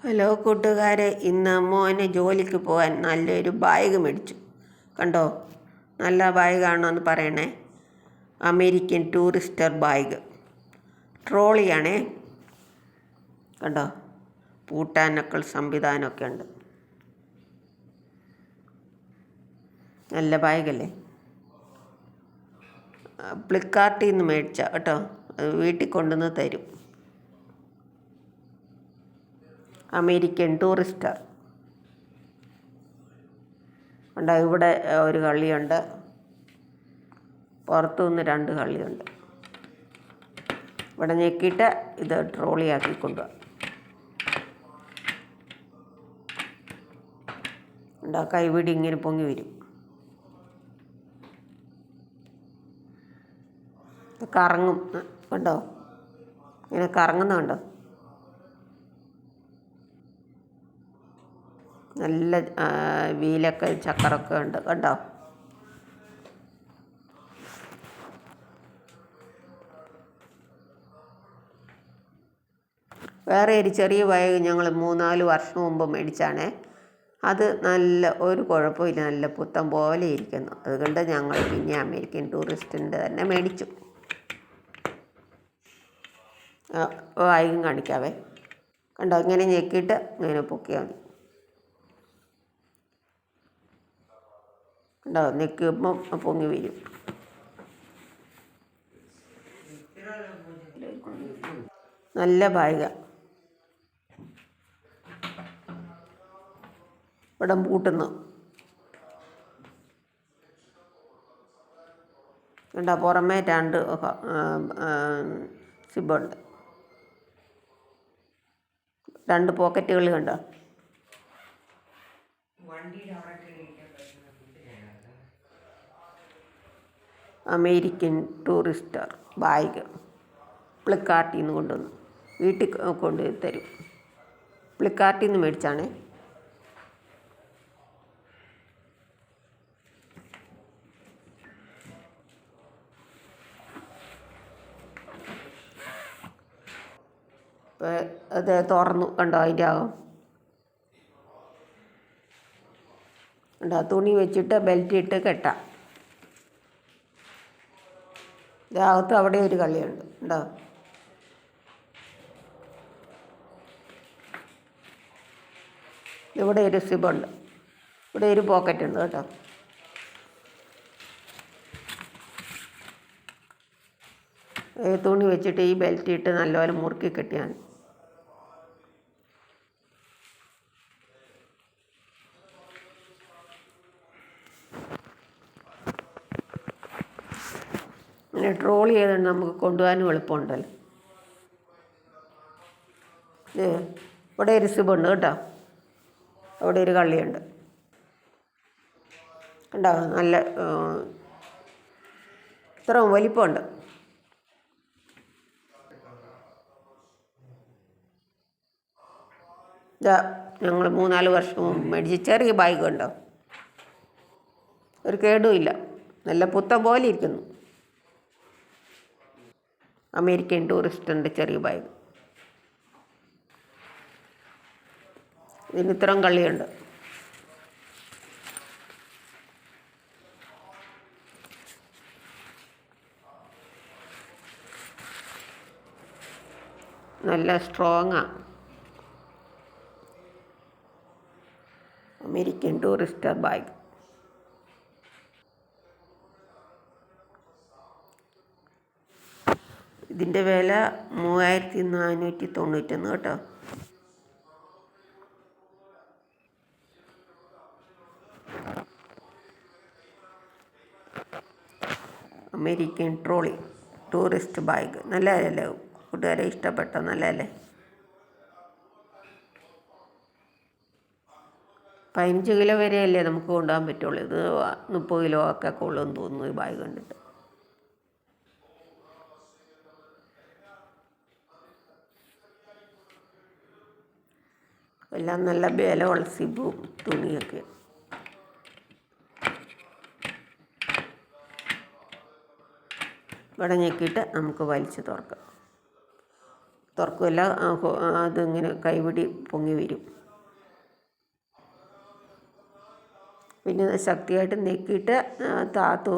Hello കൂട്ടുകാരെ, ഇന്ന് മോന് ജോലിക്ക് പോകാൻ നല്ലൊരു ബാഗ് മേടിച്ചു. കണ്ടോ, നല്ല ബാഗാണോ എന്ന് പറയണേ. അമേരിക്കൻ ടൂറിസ്റ്റർ ബാഗ്, ട്രോളിയാണേ. കണ്ടോ, പൂട്ടാനൊക്കെ സംവിധാനമൊക്കെ ഉണ്ട്. നല്ല ബാഗല്ലേ. ഫ്ലിപ്കാർട്ടിൽ നിന്ന് മേടിച്ച കേട്ടോ, അത് വീട്ടിൽ കൊണ്ടുവന്ന് തരും. അമേരിക്കൻ ടൂറിസ്റ്റർ ഉണ്ട്. ഇവിടെ ഒരു കള്ളിയുണ്ട്, പുറത്തുനിന്ന് 2 കള്ളിയുണ്ട്. ഇവിടെ ഞെക്കിയിട്ട് ഇത് ട്രോളിയാക്കി കൊണ്ടുപോകാം. കൈപിടി ഇങ്ങനെ പൊങ്ങി വരും. കറങ്ങും. കണ്ടോ, ഇങ്ങനെ കറങ്ങുന്നുണ്ടോ. നല്ല വീലൊക്കെ ചക്കറൊക്കെ ഉണ്ട്. കണ്ടോ, വേറെ ഒരു ചെറിയ ബാഗ് ഞങ്ങൾ 3-4 വർഷം മുമ്പ് മേടിച്ചാണേ. അത് നല്ല ഒരു കുഴപ്പമില്ല, നല്ല പുത്തൻ പോലെ ഇരിക്കുന്നു. അതുകൊണ്ട് ഞങ്ങൾ പിന്നെ അമേരിക്കൻ ടൂറിസ്റ്റിൻ്റെ തന്നെ മേടിച്ചു. ബാഗും കാണിക്കാവേ. കണ്ടോ, ഇങ്ങനെ ഞെക്കിയിട്ട് ഇങ്ങനെ പൊക്കിയാൽ മതി. കണ്ടോ, ഞെക്കുമ്പം പൊങ്ങി വരും. നല്ല ബാഗാണ്. ഇവിടെ പൂട്ടുന്നു. കണ്ടോ, പുറമേ 2 സിബുണ്ട്, 2 പോക്കറ്റുകൾ കണ്ടോ. അമേരിക്കൻ ടൂറിസ്റ്റർ ബാഗ് ഫ്ലിപ്കാർട്ടിൽ നിന്ന് കൊണ്ടുവന്നു വീട്ടിൽ കൊണ്ടുപോയി തരും. ഫ്ലിപ്കാർട്ടിൽ നിന്ന് മേടിച്ചാണേ. അത് തുറന്നു. കണ്ടോ, അതിൻ്റെ ആകും. കണ്ടോ, തുണി വെച്ചിട്ട് ബെൽറ്റ് ഇട്ട് കെട്ടാം. ഇതകത്ത് അവിടെ ഒരു കള്ളിയുണ്ട്. ഉണ്ടോ, ഇവിടെ ഒരു സിബുണ്ട്, ഇവിടെ ഒരു പോക്കറ്റ് ഉണ്ട് കേട്ടോ. തുണി വെച്ചിട്ട് ഈ ബെൽറ്റ് ഇട്ട് നല്ലപോലെ മുറുക്കി കെട്ടിയാൽ. പിന്നെ ട്രോളി ചെയ്തുകൊണ്ട് നമുക്ക് കൊണ്ടുപോകാനും എളുപ്പമുണ്ടല്ലോ. ഇവിടെ ഒരു സിബുണ്ട് കേട്ടോ, അവിടെ ഒരു കള്ളിയുണ്ട്. കണ്ടോ, നല്ല ഇത്ര വലിപ്പമുണ്ട്. ഇതാ ഞങ്ങൾ 3-4 വർഷം മേടിച്ച് ചെറിയ ബാഗ് ഉണ്ടോ, ഒരു കേടുമില്ല, നല്ല പുത്തൻ പോലെ ഇരിക്കുന്നു. അമേരിക്കൻ ടൂറിസ്റ്റിൻ്റെ ചെറിയ ബാഗ്. ഇതിന് ഇത്രയും കള്ളിയുണ്ട്. നല്ല സ്ട്രോങ്ങാണ്. American Tourister bag. ഇതിൻ്റെ വില 3491 കേട്ടോ. അമേരിക്കൻ ട്രോളി ടൂറിസ്റ്റ് ബാഗ് നല്ലതല്ലേ കൂട്ടുകാരെ? ഇഷ്ടപ്പെട്ടോ? നല്ലതല്ലേ? 15 കിലോ വരെയല്ലേ നമുക്ക് കൊണ്ടുപോകാൻ പറ്റുള്ളൂ. ഇത് 30 കിലോ ഒക്കെ കൊള്ളുമെന്ന് തോന്നുന്നു ഈ ബാഗ് കണ്ടിട്ട്. എല്ലാം നല്ല ബലമുള്ള സിബും തുണിയൊക്കെ. ഇവിടെ ഞെക്കിയിട്ട് നമുക്ക് വലിച്ച് തുറക്കാം. തുറക്കില്ല, അതിങ്ങനെ കൈപിടി പൊങ്ങി വരും. പിന്നെ ശക്തിയായിട്ട് നെക്കിയിട്ട് താത്തു